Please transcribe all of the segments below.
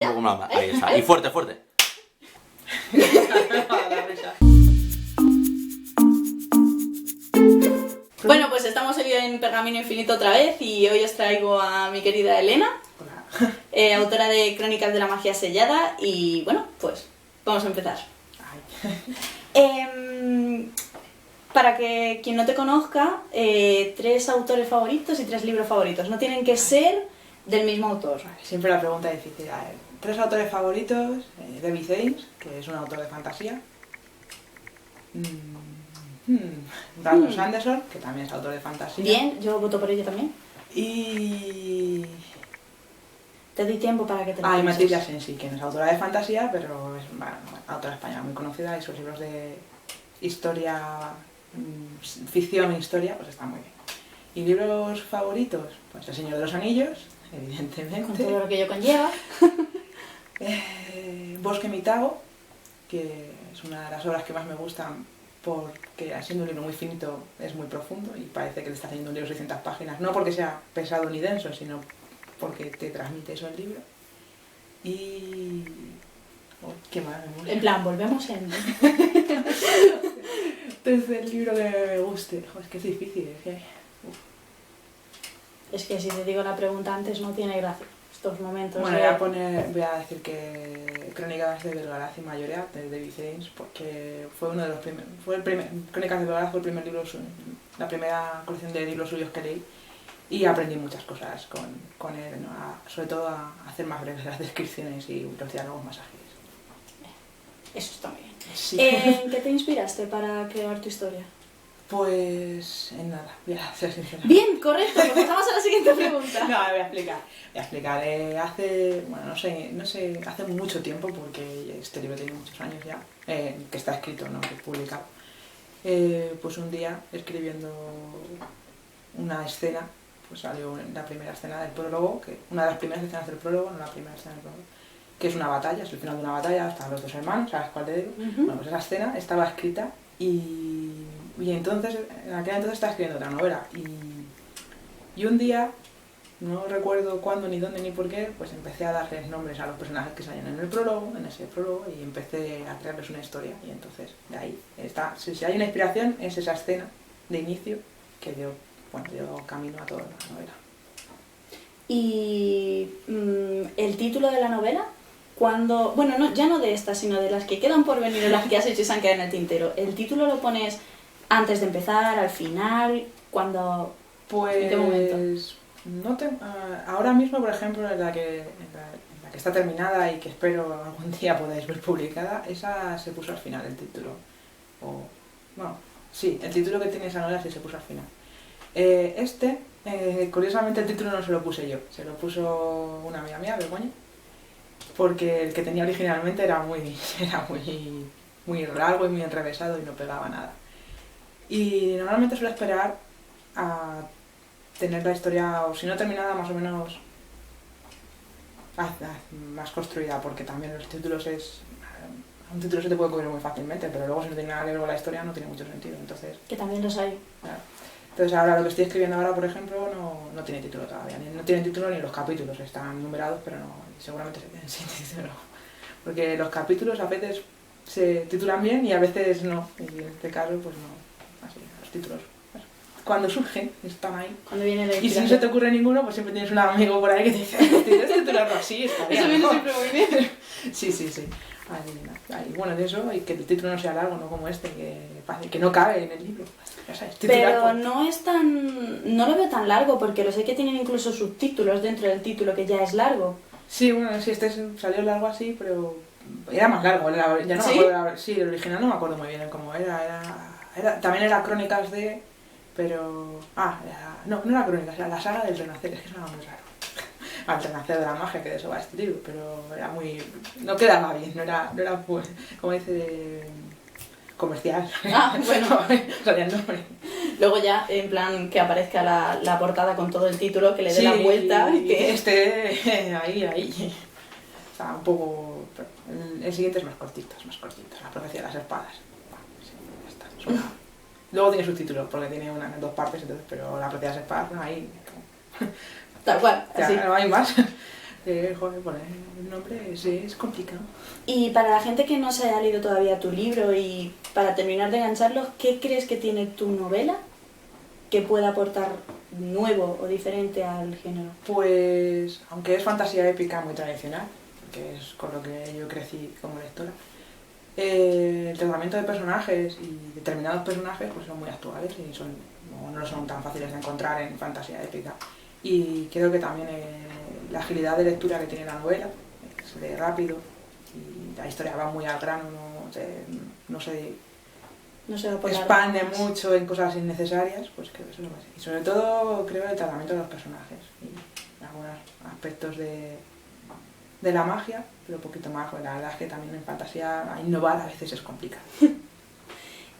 Ahí está. Y fuerte, fuerte. Bueno, pues estamos hoy en Pergamino Infinito otra vez y hoy os traigo a mi querida Elena, autora de Crónicas de la Magia Sellada y bueno, pues vamos a empezar. Para que quien no te conozca, 3 autores favoritos y 3 libros favoritos. No tienen que ser del mismo autor. Siempre la pregunta es difícil. 3 autores favoritos, David James, que es un autor de fantasía. Brandon Sanderson, que también es autor de fantasía. Bien, yo voto por ello también. Y... Te doy tiempo para que te lo y pienses. Matilda Sensi, que no es autora de fantasía, pero es autora española muy conocida y sus libros de historia, ficción e historia, pues están muy bien. ¿Y libros favoritos? Pues El Señor de los Anillos, evidentemente. Con todo lo que ello conlleva. Bosque Mitago, que es una de las obras que más me gustan porque siendo un libro muy finito es muy profundo y parece que le estás leyendo un libro de 600 páginas, no porque sea pesado ni denso, sino porque te transmite eso el libro. Y... ¿qué más me gusta? En plan, volvemos en... Tercer libro que me guste. Es que es difícil, es que... Es que si te digo la pregunta antes no tiene gracia. Estos momentos... Bueno, voy a decir que Crónicas de Belgarath y Mayorea, de David James, porque fue uno de los primeros... Crónicas de Belgarath fue el primer libro, la primera colección de libros suyos que leí. Y aprendí muchas cosas con él, ¿no? Sobre todo a hacer más breves las descripciones y los diálogos más ágiles. Eso está muy bien. Sí. ¿En qué te inspiraste para crear tu historia? Pues en nada, voy a ser sincera. Bien, correcto, pues pasamos a la siguiente pregunta. No, voy a explicar. Hace, bueno, no sé, hace mucho tiempo, porque este libro tiene muchos años ya, que está escrito, no que publicado. Pues un día, escribiendo una escena, pues salió la primera escena del prólogo, una de las primeras escenas del prólogo, no la primera escena del prólogo, que es una batalla, es el final de una batalla, están los 2 hermanos, ¿sabes cuál te digo? Bueno, pues esa escena estaba escrita y entonces, en aquel entonces estaba escribiendo otra novela y un día, no recuerdo cuándo, ni dónde, ni por qué, pues empecé a darles nombres a los personajes que salían en ese prólogo, y empecé a crearles una historia y entonces, de ahí está, si hay una inspiración es esa escena de inicio que dio camino a toda la novela. ¿Y el título de la novela? Cuando, bueno, no, ya no de esta, sino de las que quedan por venir, de las que has hecho y se han quedado en el tintero. ¿El título lo pones antes de empezar, al final, cuando...? Pues... ¿En qué momento? Ahora mismo, por ejemplo, en la que está terminada y que espero algún día podáis ver publicada, esa se puso al final, el título. El título que tiene esa novela sí se puso al final. Curiosamente el título no se lo puse yo, se lo puso una amiga mía, Begoña, porque el que tenía originalmente era muy largo y muy enrevesado y no pegaba nada. Y normalmente suelo esperar a tener la historia, o si no terminada, más o menos más construida, porque también los títulos un título se te puede coger muy fácilmente, pero luego si no tiene nada que ver con la historia no tiene mucho sentido, entonces... Que también los hay. Claro. Entonces ahora lo que estoy escribiendo ahora, por ejemplo, no tiene título todavía, no tiene título ni los capítulos, están numerados, pero no, seguramente se queden sin título. Porque los capítulos a veces se titulan bien y a veces no, y en este caso pues no, así, los títulos. Cuando surgen, están ahí. Cuando viene la Y si no inspiración. se te ocurre ninguno, pues siempre tienes un amigo por ahí que te dice, tienes que titularlo así, está bien. Eso viene ¿no? siempre muy bien. Sí. Y bueno, de eso, y que el título no sea largo, no como este, que no cabe en el libro. Ya sabes, Pero no es tan... no lo veo tan largo, porque lo sé que tienen incluso subtítulos dentro del título que ya es largo. Sí, bueno, sí, este salió largo así, pero era más largo, ya no ¿Sí? me acuerdo, sí, el original no me acuerdo muy bien cómo también era Crónicas de... pero... no era Crónicas, era la saga del Renacer, es que suena muy raro. Al Renacer de la Magia, que de eso va este libro, pero era muy... no quedaba bien, no era pues, como dice... comercial. Bueno. Salía el nombre. Luego ya, en plan, que aparezca la portada con todo el título, que le dé la vuelta y que... ahí. Está un poco... El siguiente es más cortito, La profecía de las espadas. Sí, ya está, suena. Luego tiene subtítulos, porque tiene 2 partes, entonces, pero la profecía de las espadas, ahí... Tal cual, Ya, así. no hay más. Joder, poner el nombre es complicado. Y para la gente que no se haya leído todavía tu libro y para terminar de engancharlos, ¿qué crees que tiene tu novela que pueda aportar nuevo o diferente al género? Pues, aunque es fantasía épica muy tradicional, que es con lo que yo crecí como lectora, el tratamiento de personajes y determinados personajes pues son muy actuales y no son tan fáciles de encontrar en fantasía épica. Y creo que también la agilidad de lectura que tiene la novela, se lee rápido y la historia va muy al grano, no se No se va a poner expande más. mucho en cosas innecesarias, pues creo que eso es lo más. Y sobre todo creo el tratamiento de los personajes y algunos aspectos de la magia, pero un poquito más, porque la verdad es que también en fantasía innovar a veces es complicado.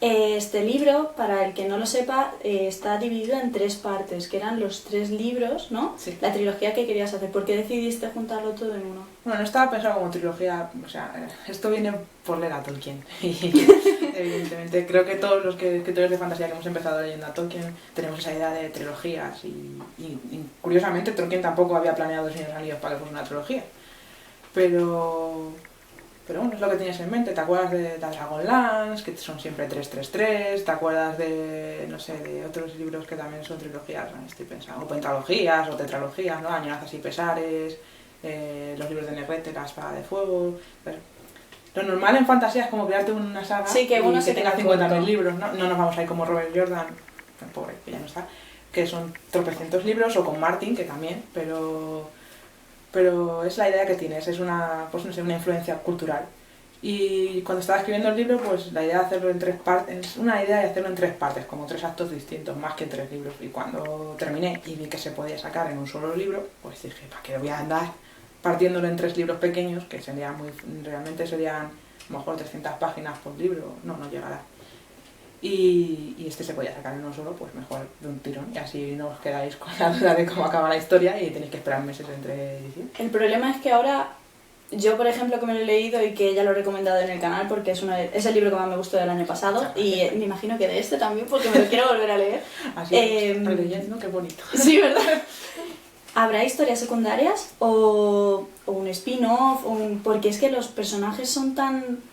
Este libro, para el que no lo sepa, está dividido en 3 partes, que eran los 3 libros, ¿no? Sí. La trilogía que querías hacer. ¿Por qué decidiste juntarlo todo en uno? Bueno, no estaba pensado como trilogía, o sea, esto viene por leer a Tolkien. Y evidentemente creo que todos los escritores de fantasía que hemos empezado leyendo a Tolkien tenemos esa idea de trilogías y curiosamente Tolkien tampoco había planeado El Señor de los Anillos para que fuese una trilogía. Pero bueno, es lo que tienes en mente. ¿Te acuerdas de Dragonlance, que son siempre 333? ¿Te acuerdas de, no sé, de otros libros que también son trilogías? ¿No? Estoy pensando, o pentalogías o tetralogías, ¿no? Añoranzas y pesares, los libros de Negrete, La Espada de Fuego. Pero lo normal en fantasía es como crearte una saga Sí, que uno y se que tenga queda 50.000 corto. libros, ¿no? No nos vamos a ir como Robert Jordan, pobre, que ya no está, que son tropecientos libros, o con Martin, que también, pero es la idea que tienes, es una, pues no sé, una influencia cultural. Y cuando estaba escribiendo el libro, pues la idea de hacerlo en 3 partes, una idea de hacerlo en 3 partes, como 3 actos distintos, más que 3 libros. Y cuando terminé y vi que se podía sacar en un solo libro, pues dije, ¿para qué voy a andar partiéndolo en 3 libros pequeños? Que realmente serían a lo mejor 300 páginas por libro, no llegará. Y este se podía sacar en uno solo, pues mejor de un tirón. Y así no os quedáis con la duda de cómo acaba la historia y tenéis que esperar meses entre ediciones. El problema es que ahora, yo por ejemplo que me lo he leído y que ya lo he recomendado en el canal porque es el libro que más me gustó del año pasado y me imagino que de este también porque me lo quiero volver a leer. Así estoy leyendo, qué bonito. Sí, ¿verdad? ¿Habrá historias secundarias o un spin-off? Porque es que los personajes son tan...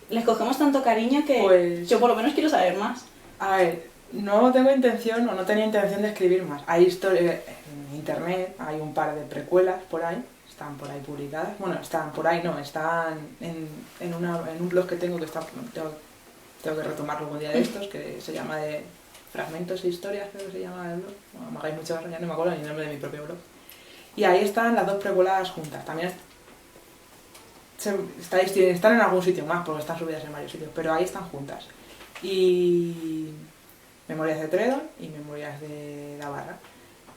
Les cogemos tanto cariño que Pues- yo por lo menos quiero saber más. A ver, no tengo intención o no tenía intención de escribir más. Hay historias en internet, hay un par de precuelas por ahí, están por ahí publicadas. Bueno, están por ahí, no, están en un blog que tengo tengo que retomarlo algún día de estos, que se llama de Fragmentos e Historias, creo que se llama el blog. Bueno, me hagáis mucho caso, ya no me acuerdo ni el nombre de mi propio blog. Y ahí están las 2 precuelas juntas. También están en algún sitio más, porque están subidas en varios sitios, pero ahí están juntas. Y Memorias de Tredon y Memorias de Navarra.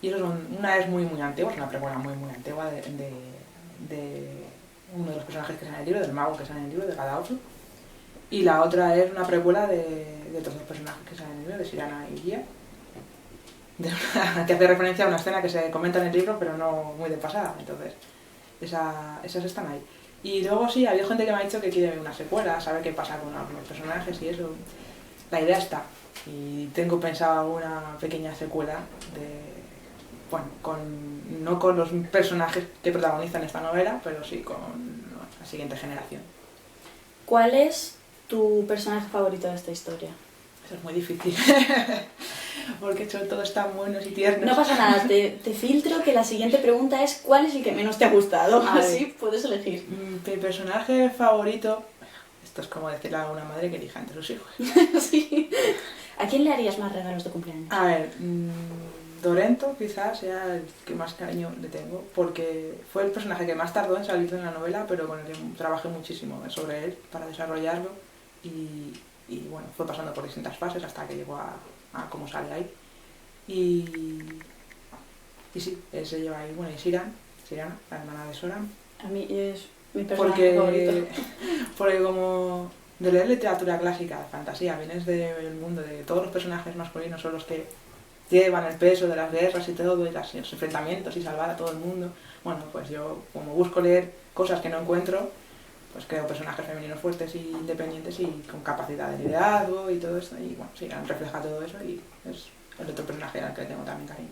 Y eso una es muy antigua, es una precuela muy antigua de uno de los personajes que sale en el libro, del mago que sale en el libro, de Gadaozu. Y la otra es una precuela de otros 2 personajes que salen en el libro, de Sirana y Gia, que hace referencia a una escena que se comenta en el libro, pero no muy de pasada. Entonces, esas están ahí. Y luego sí, había gente que me ha dicho que quiere una secuela, saber qué pasa con algunos personajes y eso. La idea está. Y tengo pensado alguna pequeña secuela no con los personajes que protagonizan esta novela, pero sí con la siguiente generación. ¿Cuál es tu personaje favorito de esta historia? Eso es muy difícil, porque son todos tan buenos y tiernos. No pasa nada, te filtro que la siguiente pregunta es ¿cuál es el que menos te ha gustado? A ver. Así puedes elegir. Mi personaje favorito, esto es como decirle a una madre que elija entre sus hijos. Sí. ¿A quién le harías más regalos de cumpleaños? A ver, Dorento quizás sea el que más cariño le tengo, porque fue el personaje que más tardó en salir de la novela, pero con el que trabajé muchísimo sobre él para desarrollarlo y bueno, fue pasando por distintas fases hasta que llegó a cómo sale ahí. Y sí, él se lleva ahí, bueno, y Sirana, la hermana de Soran. A mí es mi personaje favorito. Porque como de leer literatura clásica, de fantasía, vienes del mundo de todos los personajes masculinos son los que llevan el peso de las guerras y todo, y los enfrentamientos y salvar a todo el mundo. Bueno, pues yo como busco leer cosas que no encuentro, pues creo personajes femeninos fuertes y independientes y con capacidad de liderazgo y todo esto, y bueno, sí, refleja todo eso y es el otro personaje al que le tengo también cariño.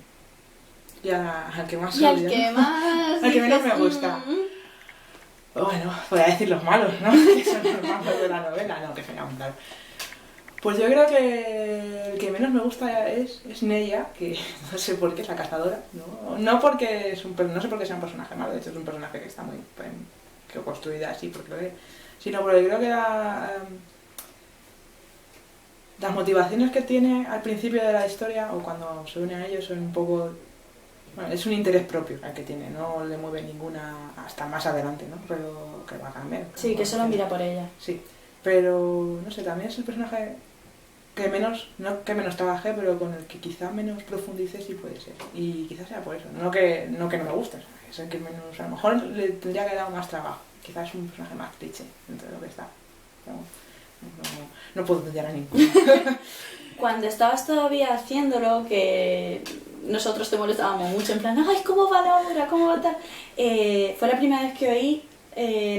y al que más Y al odio. que más... Al que menos dices, me gusta. Bueno, voy a decir los malos, ¿no? Que son los malos de la novela, no, que sería muy claro. Pues yo creo que el que menos me gusta es Neya, que no sé por qué es la cazadora, no porque no sé por qué sea un personaje malo, de hecho es un personaje que está muy que construida así, porque lo es, sino porque creo que las motivaciones que tiene al principio de la historia o cuando se une a ellos son un poco... Bueno, es un interés propio el que tiene, no le mueve ninguna hasta más adelante, ¿no? Pero que va a cambiar. Sí, que solo mira por ella. Sí, pero no sé, también es el personaje que menos, no que menos trabajé, pero con el que quizá menos profundice sí puede ser. Y quizás sea por eso, no que no me guste, es el que menos, a lo mejor le tendría que dar más trabajo. Quizás es un personaje más cliché dentro de lo que está. Pero no puedo odiar a ninguno. Cuando estabas todavía haciéndolo, que nosotros te molestábamos mucho, en plan, ay, ¿cómo va la obra? ¿Cómo va tal? Fue la primera vez que oí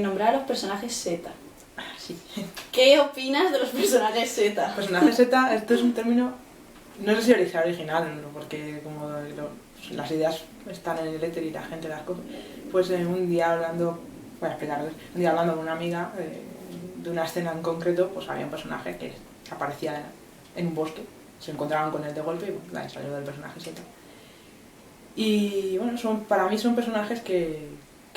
nombrar a los personajes Z. Sí. ¿Qué opinas de los personajes Z? Personaje Z, esto es un término, no sé si sea original, ¿no? Porque como las ideas están en el éter y la gente las coge, pues un día hablando, voy a explicarlo, un día hablando con una amiga de una escena en concreto, pues había un personaje que aparecía en un bosque, se encontraban con él de golpe y bueno, salió del personaje Z. Y bueno, para mí son personajes que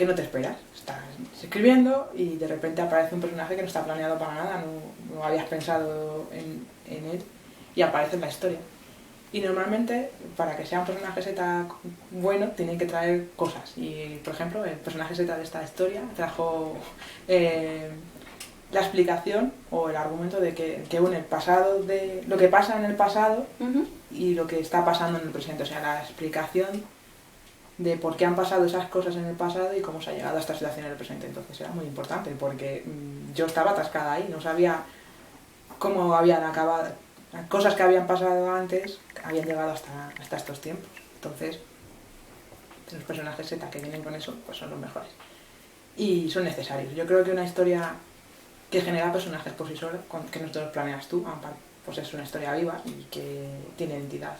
no te esperas. Estás escribiendo y de repente aparece un personaje que no está planeado para nada, no habías pensado en él y aparece en la historia. Y normalmente, para que sea un personaje Z bueno, tienen que traer cosas. Y por ejemplo, el personaje Z de esta historia trajo la explicación o el argumento de que une el pasado, de lo que pasa en el pasado y lo que está pasando en el presente. O sea, la explicación de por qué han pasado esas cosas en el pasado y cómo se ha llegado a esta situación en el presente. Entonces era muy importante porque yo estaba atascada ahí, no sabía cómo habían acabado, las cosas que habían pasado antes habían llegado hasta estos tiempos. Entonces los personajes Z que vienen con eso pues son los mejores y son necesarios. Yo creo que una historia que genera personajes por sí sola, que no te los planeas tú, pues es una historia viva y que tiene identidad.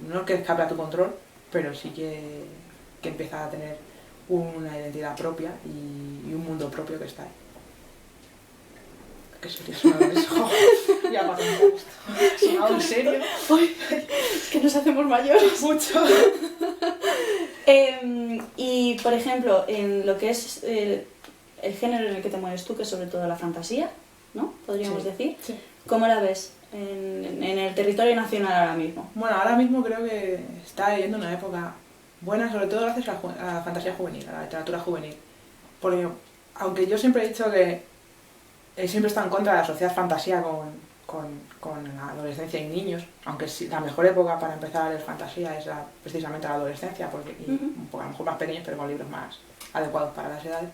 No que escape a tu control, pero sí que empieza a tener una identidad propia y un mundo propio que está ahí. ¿Qué sería sonado eso? Ya pasa esto. ¿Sonado en serio? Es que nos hacemos mayores. Mucho. Y por ejemplo, en lo que es el género en el que te mueves tú, que es sobre todo la fantasía, ¿no? Podríamos decir. Sí. ¿Cómo la ves en el territorio nacional ahora mismo? Bueno, ahora mismo creo que está viviendo una época buena, sobre todo gracias a la fantasía juvenil, a la literatura juvenil. Porque, aunque yo siempre he dicho que siempre está en contra de asociar fantasía con la adolescencia y niños, aunque la mejor época para empezar a leer fantasía es precisamente la adolescencia, porque un poco, a lo mejor más pequeños, pero con libros más adecuados para las edades,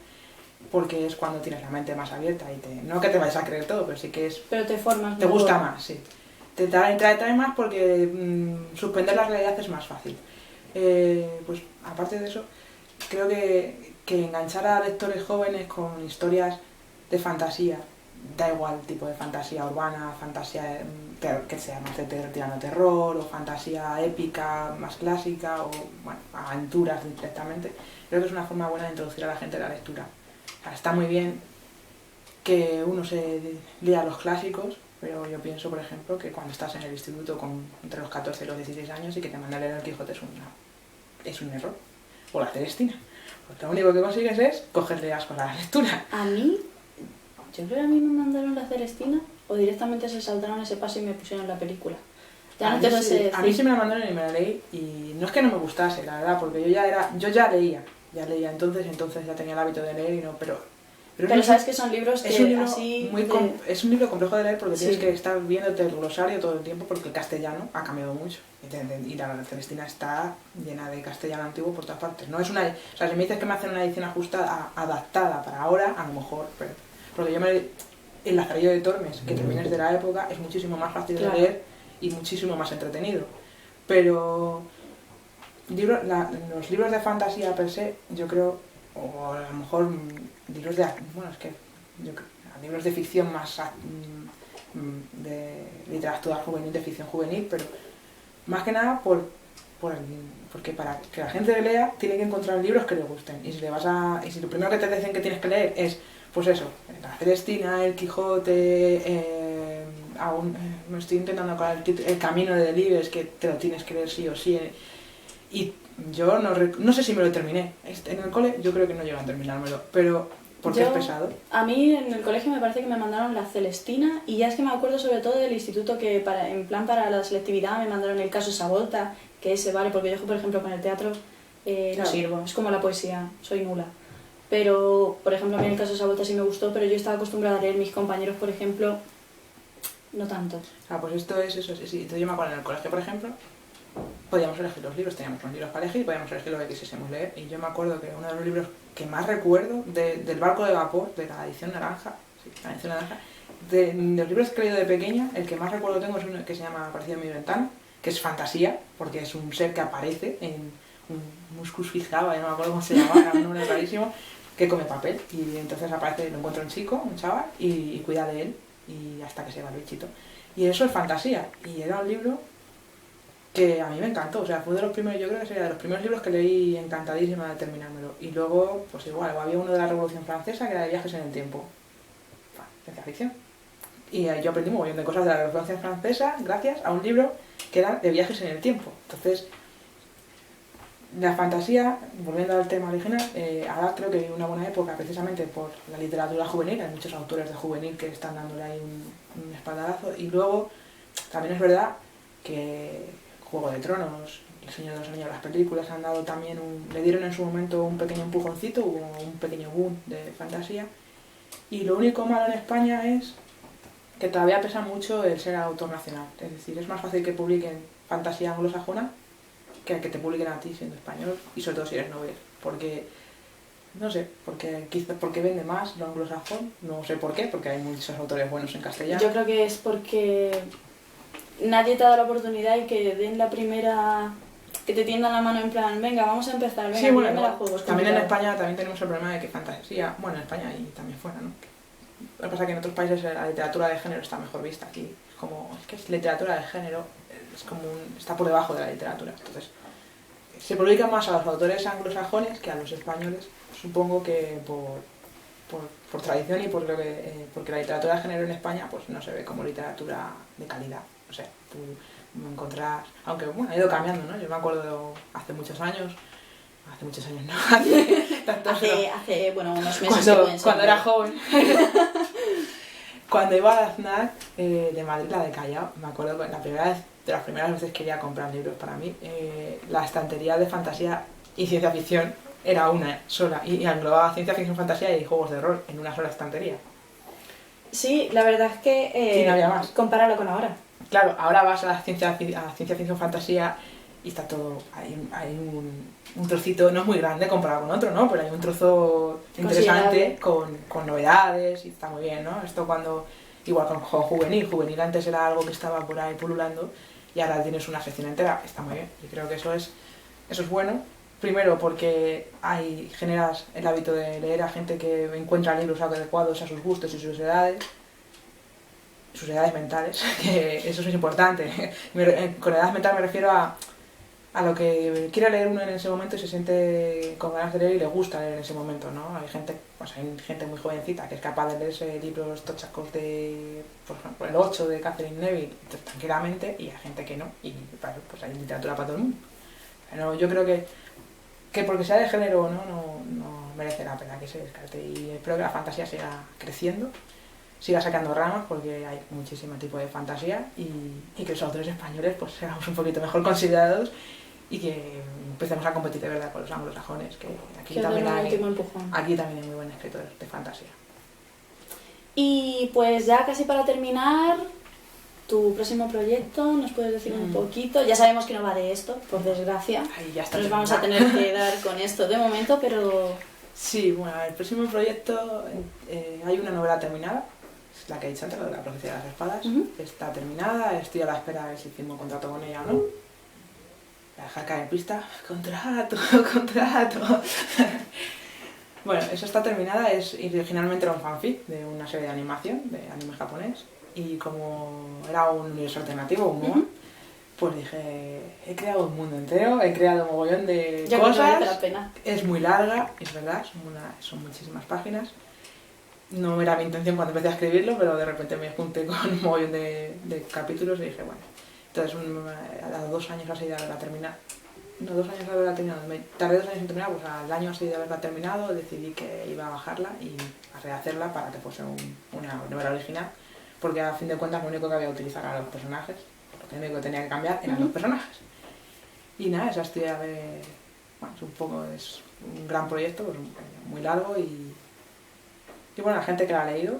porque es cuando tienes la mente más abierta y no que te vayas a creer todo, pero sí que es... Pero te formas te gusta más, sí. Te trae más porque suspender la realidad es más fácil. Pues aparte de eso, creo que enganchar a lectores jóvenes con historias de fantasía, da igual tipo de fantasía urbana, fantasía que sea más de tirano terror o fantasía épica más clásica o bueno, aventuras directamente, creo que es una forma buena de introducir a la gente a la lectura. O sea, está muy bien que uno se lea los clásicos, pero yo pienso, por ejemplo, que cuando estás en el instituto entre los 14 y los 16 años y que te mandan a leer el Quijote es un error. O la Celestina. Porque lo único que consigues es cogerle asco a la lectura. A mí, yo creo que a mí me mandaron la Celestina o directamente se saltaron ese paso y me pusieron la película. A mí sí me la mandaron y me la leí y no es que no me gustase, la verdad, porque yo ya leía entonces ya tenía el hábito de leer y no, pero sabes que son libros que es un libro así es un libro complejo de leer porque sí. tienes que estar viéndote el glosario todo el tiempo porque el castellano ha cambiado mucho y la Celestina está llena de castellano antiguo por todas partes. No es o sea, si me dices que me hacen una edición ajustada, adaptada para ahora, a lo mejor, porque el Lazarillo de Tormes, que también es de la época, es muchísimo más fácil de leer y muchísimo más entretenido. Pero los libros de fantasía per se, yo creo, o a lo mejor libros libros de ficción más de literatura juvenil, de ficción juvenil, pero más que nada porque para que la gente lea tiene que encontrar libros que le gusten. Y si lo primero que te dicen que tienes que leer es, pues eso, la Celestina, el Quijote, me estoy intentando acordar el Camino de Delibes, que te lo tienes que leer sí o sí. Y yo no sé si me lo terminé. En el cole yo creo que no llego a terminármelo, pero porque es pesado. A mí en el colegio me parece que me mandaron la Celestina y ya es que me acuerdo sobre todo del instituto que en plan para la selectividad me mandaron el caso Savolta, que ese vale, porque yo por ejemplo con el teatro no sirvo, es como la poesía, soy nula. Pero, por ejemplo, a mí el caso Savolta sí me gustó, pero yo estaba acostumbrada a leer mis compañeros, por ejemplo, no tanto. Pues esto es eso, sí. Entonces yo me acuerdo en el colegio, por ejemplo, podíamos elegir los libros, teníamos unos libros para elegir y podíamos elegir lo que quisiésemos leer. Y yo me acuerdo que uno de los libros que más recuerdo del barco de vapor, de la edición naranja, de los libros que he leído de pequeña, el que más recuerdo tengo es uno que se llama Aparecido en mi ventana, que es fantasía, porque es un ser que aparece en un muscus fijaba, ya no me acuerdo cómo se llamaba, era un nombre rarísimo, que come papel. Y entonces aparece, lo encuentra un chico, un chaval, y cuida de él, y hasta que se va el bichito. Y eso es fantasía, y era un libro que a mí me encantó, o sea, fue de los primeros, yo creo que sería de los primeros libros que leí encantadísima de terminármelo. Y luego, pues igual, había uno de la Revolución Francesa que era de viajes en el tiempo, ciencia ficción. Y yo aprendí un montón de cosas de la Revolución Francesa gracias a un libro que era de viajes en el tiempo. Entonces, la fantasía, volviendo al tema original, ahora creo que hay una buena época precisamente por la literatura juvenil, hay muchos autores de juvenil que están dándole ahí un espaldarazo. Y luego, también es verdad que Juego de Tronos, El Señor de los Anillos, las películas han dado también le dieron en su momento un pequeño empujoncito, hubo un pequeño boom de fantasía. Y lo único malo en España es que todavía pesa mucho el ser autor nacional. Es decir, es más fácil que publiquen fantasía anglosajona que te publiquen a ti siendo español, y sobre todo si eres novel. Porque, no sé, quizás porque vende más lo anglosajón, no sé por qué, porque hay muchos autores buenos en castellano. Yo creo que es porque nadie te ha dado la oportunidad y que den la primera, que te tiendan la mano en plan, venga, vamos a empezar, venga, sí, bueno, la juegos. También en España también tenemos el problema de que fantasía, bueno, en España y también fuera, ¿no? Lo que pasa es que en otros países la literatura de género está mejor vista. Aquí es que es literatura de género, es como está por debajo de la literatura. Entonces, se publica más a los autores anglosajones que a los españoles, supongo que por tradición y porque la literatura de género en España pues no se ve como literatura de calidad. O sea, tú encontrás, aunque bueno, ha ido cambiando, ¿no? Yo me acuerdo hace muchos años no, hace bueno, unos meses cuando era joven. Cuando iba a la FNAC de Madrid, la de Callao, me acuerdo que de las primeras veces que quería comprar libros para mí, la estantería de fantasía y ciencia ficción era una sola, y englobaba ciencia ficción, fantasía y juegos de rol en una sola estantería. Sí, la verdad es que no había más. Compáralo con ahora. Claro, ahora vas a la ciencia ficción, fantasía y está todo, hay un trocito, no es muy grande comparado con otro, ¿no? Pero hay un trozo interesante con novedades y está muy bien, ¿no? Esto igual con juvenil antes era algo que estaba por ahí pululando y ahora tienes una sección entera, está muy bien. Y creo que eso es bueno, primero porque generas el hábito de leer a gente que encuentra libros adecuados a sus gustos y sus edades mentales, que eso es importante. Con edad mental me refiero a lo que quiere leer uno en ese momento y se siente con ganas de leer y le gusta leer en ese momento, ¿no? Hay gente muy jovencita que es capaz de leerse libros tochacos de, por ejemplo, el 8 de Catherine Neville tranquilamente, y hay gente que no, y claro, pues hay literatura para todo el mundo. Pero yo creo que porque sea de género o no merece la pena que se descarte, y espero que la fantasía siga creciendo, siga sacando ramas, porque hay muchísimo tipo de fantasía, y que los autores españoles pues seamos un poquito mejor considerados y que empecemos a competir de verdad con los anglosajones, que aquí también hay muy buenos escritores de fantasía. Y pues ya casi para terminar, tu próximo proyecto, ¿nos puedes decir un poquito? Ya sabemos que no va de esto, por desgracia. Ya está, nos vamos a tener que dar con esto de momento, pero... Sí, bueno, el próximo proyecto, hay una novela terminada, es la que he dicho antes, la de La Profecía de las Espadas. Está terminada, estoy a la espera de ver si firmo contrato con ella o no. Voy a dejar caer en pista. Contrato. Bueno, eso está terminada, originalmente era un fanfic de una serie de anime japonés, y como era un universo alternativo, un MOA, pues dije, he creado un mundo entero, he creado un mogollón de Yo creo que cosas. merece la pena. Es muy larga, es verdad, son muchísimas páginas. No era mi intención cuando empecé a escribirlo, pero de repente me junté con un mogollón de capítulos y dije, bueno. Entonces, a los 2 años así de haberla terminado. No, 2 años de haberla terminado. Me tardé 2 años en terminar, pues al año así de haberla terminado decidí que iba a bajarla y a rehacerla para que fuese una novela original. Porque a fin de cuentas lo único que había que utilizar eran los personajes. Lo único que tenía que cambiar eran los personajes. Y nada, esa historia bueno, es un gran proyecto, pues, muy largo y bueno, la gente que la ha leído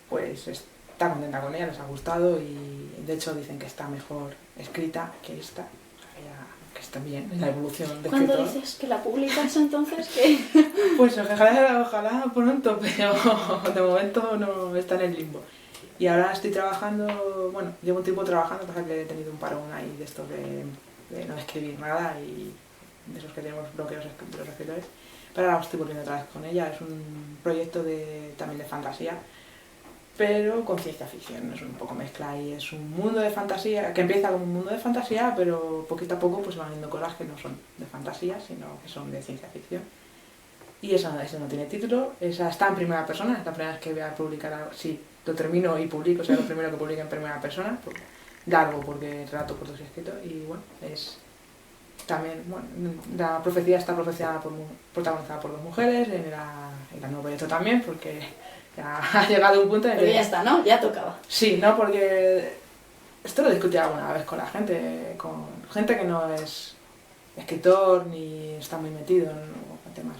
pues está contenta con ella, les ha gustado y de hecho dicen que está mejor escrita que esta, o sea, que está bien en la evolución de ¿Cuándo escritor. dices que la publicas entonces? ¿Qué? Pues ojalá pronto, pero de momento no está en el limbo. Y ahora estoy trabajando, bueno, llevo un tiempo trabajando, pasa que he tenido un parón ahí de estos de no escribir nada y de esos que tenemos bloqueos de los escritores. Pero ahora estoy volviendo otra vez con ella, es un proyecto también de fantasía, pero con ciencia ficción, es un poco mezcla y es un mundo de fantasía, que empieza como un mundo de fantasía, pero poquito a poco pues van viendo cosas que no son de fantasía, sino que son de ciencia ficción. Y esa no tiene título, esa está en primera persona, es la primera vez que voy a publicar algo, sí, lo termino y publico, o sea, lo primero que publique en primera persona, largo porque el relato corto sí escrito, y bueno, es también, bueno, la profecía está protagonizada por 2 mujeres, en la nuevo proyecto también, porque ya ha llegado un punto en el Pero que... ya está, ¿no? Ya tocaba. Sí, no, porque esto lo discutí alguna vez con gente que no es escritor ni está muy metido en temas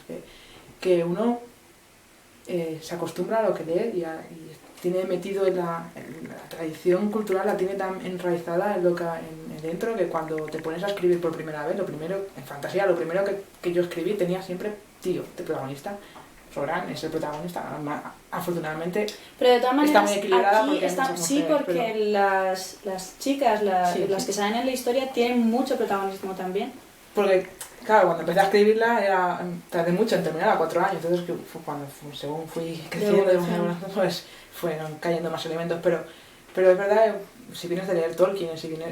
que uno se acostumbra a lo que lee y tiene metido en la tradición cultural, la tiene tan enraizada en dentro que cuando te pones a escribir por primera vez, en fantasía, lo primero que yo escribí tenía siempre tío de protagonista. Soran es el protagonista, afortunadamente pero de todas maneras, está muy equilibrada aquí porque hay está, muchas sí, mujeres, porque pero... las chicas, Sí, las que salen en la historia, tienen mucho protagonismo también. Porque, claro, cuando empecé a escribirla tardé mucho en terminar, 4 años, entonces según fui creciendo, pues fueron cayendo más elementos, pero es verdad, si vienes de leer Tolkien,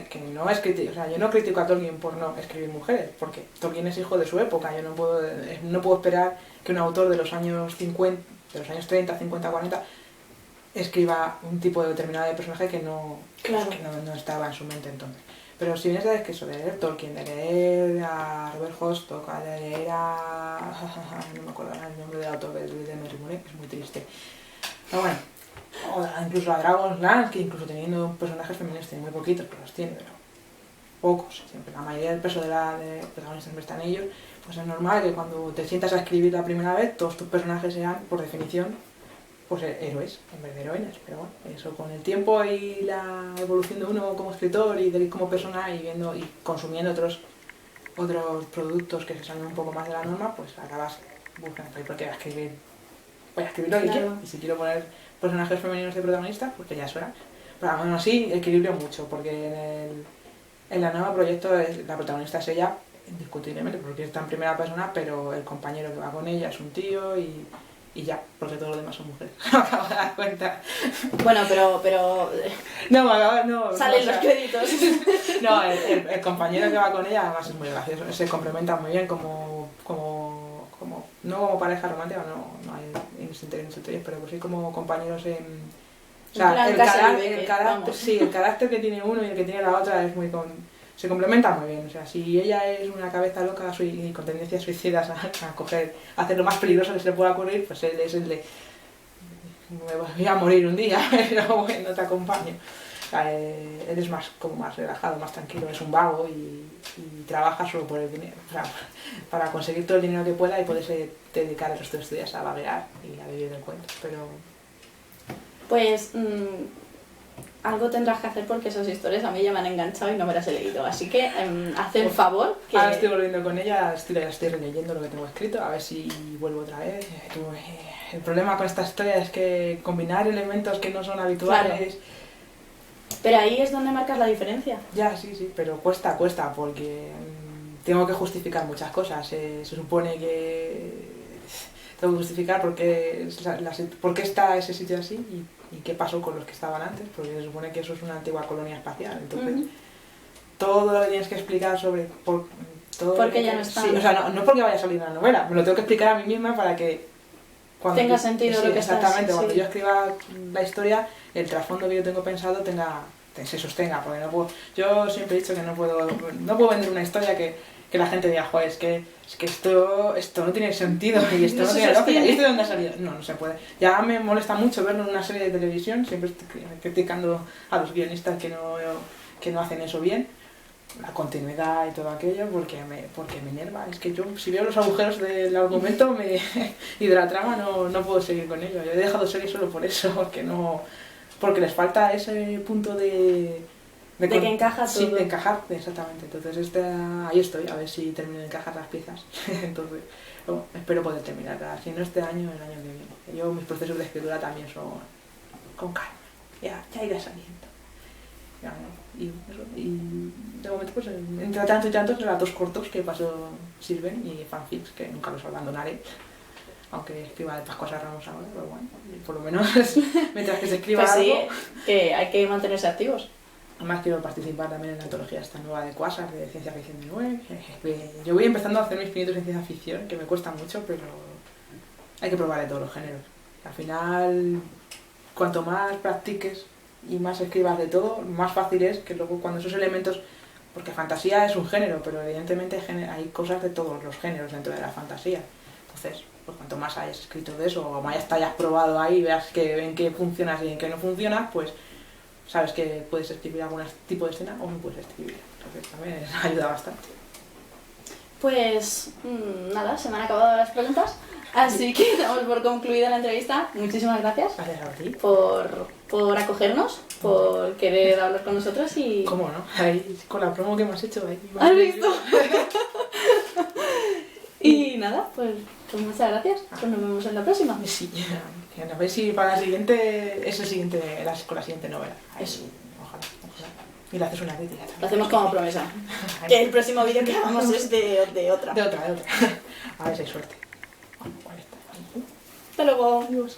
que no es crítico, o sea, yo no critico a Tolkien por no escribir mujeres, porque Tolkien es hijo de su época, yo no puedo esperar que un autor de los años 50, de los años 30, 50, 40 escriba un tipo determinado de personaje que no estaba en su mente entonces. Pero si vienes de leer Tolkien, de leer a Robert Hostock, de leer no me acuerdo el nombre del autor de Merry, que es muy triste. Pero bueno, o incluso a Dragonlance, que incluso teniendo personajes femeninos tiene muy poquitos, pero los tiene, pero pocos. Siempre la mayoría del peso de protagonistas siempre está en ellos. Pues es normal que cuando te sientas a escribir la primera vez, todos tus personajes sean, por definición, pues héroes en vez de heroínas, pero bueno, eso con el tiempo y la evolución de uno como escritor y como persona y viendo y consumiendo otros productos que se salen un poco más de la norma, pues acabas buscando, porque voy a escribir lo que quiero, y si quiero poner personajes femeninos de protagonistas, pues que ya es hora. Pero aún así equilibrio mucho, porque en la nueva proyecto la protagonista es ella, indiscutiblemente, porque está en primera persona, pero el compañero que va con ella es un tío y ya, porque todos los demás son mujeres. Me acabo de dar cuenta. Bueno, pero No, salen los créditos. No, el compañero que va con ella además es muy gracioso. Se complementan muy bien no como pareja romántica, no hay interés, pero sí como compañeros o sea, el carácter que tiene uno y el que tiene la otra es se complementa muy bien. O sea, si ella es una cabeza loca y con tendencias suicidas a hacer lo más peligroso que se le pueda ocurrir, pues él es el de me voy a morir un día, pero bueno, te acompaño. O sea, él es más relajado, más tranquilo, es un vago y trabaja solo por el dinero. O sea, para conseguir todo el dinero que pueda y poderse dedicar el resto de sus días a vaguear y a vivir del cuento. Pero pues algo tendrás que hacer porque esas historias a mí ya me han enganchado y no me las he leído. Así que haz el favor. Que... Ahora estoy volviendo con ella, estoy releyendo lo que tengo escrito, a ver si vuelvo otra vez. El problema con esta historia es que combinar elementos que no son habituales... Claro. Pero ahí es donde marcas la diferencia. Ya, sí, pero cuesta, porque tengo que justificar muchas cosas. Se supone que tengo que justificar por qué está ese sitio así y qué pasó con los que estaban antes, porque se supone que eso es una antigua colonia espacial. Entonces, todo lo que tienes que explicar sobre todo Porque ya no está. Sí, o sea, no porque vaya a salir en la novela, me lo tengo que explicar a mí misma para que tenga sentido lo que estás... exactamente, cuando sí. yo escriba la historia, el trasfondo que yo tengo pensado se sostenga, porque no puedo, yo siempre he dicho que no puedo vender una historia que la gente diga, joder, es que esto no tiene sentido y esto no tiene lógica, ¿y esto de dónde ha salido? No se puede. Ya me molesta mucho verlo en una serie de televisión, siempre estoy criticando a los guionistas que no hacen eso bien, la continuidad y todo aquello, porque me enerva. Es que yo, si veo los agujeros del argumento y de la trama, no puedo seguir con ello. Yo he dejado series solo por eso, porque les falta ese punto de que encaja todo. Sí, de encajar, exactamente. Entonces ahí estoy, a ver si termino de encajar las piezas. Entonces, espero poder terminarla, si no este año, el año que viene. Mis procesos de escritura también son con calma, ya irá saliendo. Ya, ¿no? Y de momento, pues, entre tanto y tantos, relatos cortos que paso sirven y fanfics que nunca los abandonaré. Aunque escriba de Pascua a Ramos ahora, pero bueno, por lo menos mientras que se escriba pues sí, algo... que hay que mantenerse activos. Además quiero participar también en la antología esta nueva de Quasar, de ciencia ficción de Nube. Yo voy empezando a hacer mis pinitos en ciencia ficción, que me cuesta mucho, pero hay que probar de todos los géneros. Al final, cuanto más practiques y más escribas de todo, más fácil es que luego cuando esos elementos... Porque fantasía es un género, pero evidentemente hay cosas de todos los géneros dentro de la fantasía. Entonces, pues cuanto más hayas escrito de eso, o más hayas probado ahí, veas en qué funcionas y en qué no funcionas, pues sabes que puedes escribir algún tipo de escena o no puedes escribir. Entonces también ayuda bastante. Pues nada, se me han acabado las preguntas, así que damos por concluida la entrevista. Muchísimas gracias. Gracias a ti. Por acogernos, por querer hablar con nosotros y... ¿Cómo no? Ahí, con la promo que hemos hecho ahí. ¿Has visto? Y nada, pues muchas gracias. Pues nos vemos en la próxima. Sí, a ver si para la siguiente es con la siguiente novela. Eso. Ojalá. Y le haces una crítica. Lo hacemos como promesa. Que el próximo vídeo que hagamos es de otra. De otra. A ver si hay suerte. Bueno, ¿cuál está? Hasta luego. Adiós.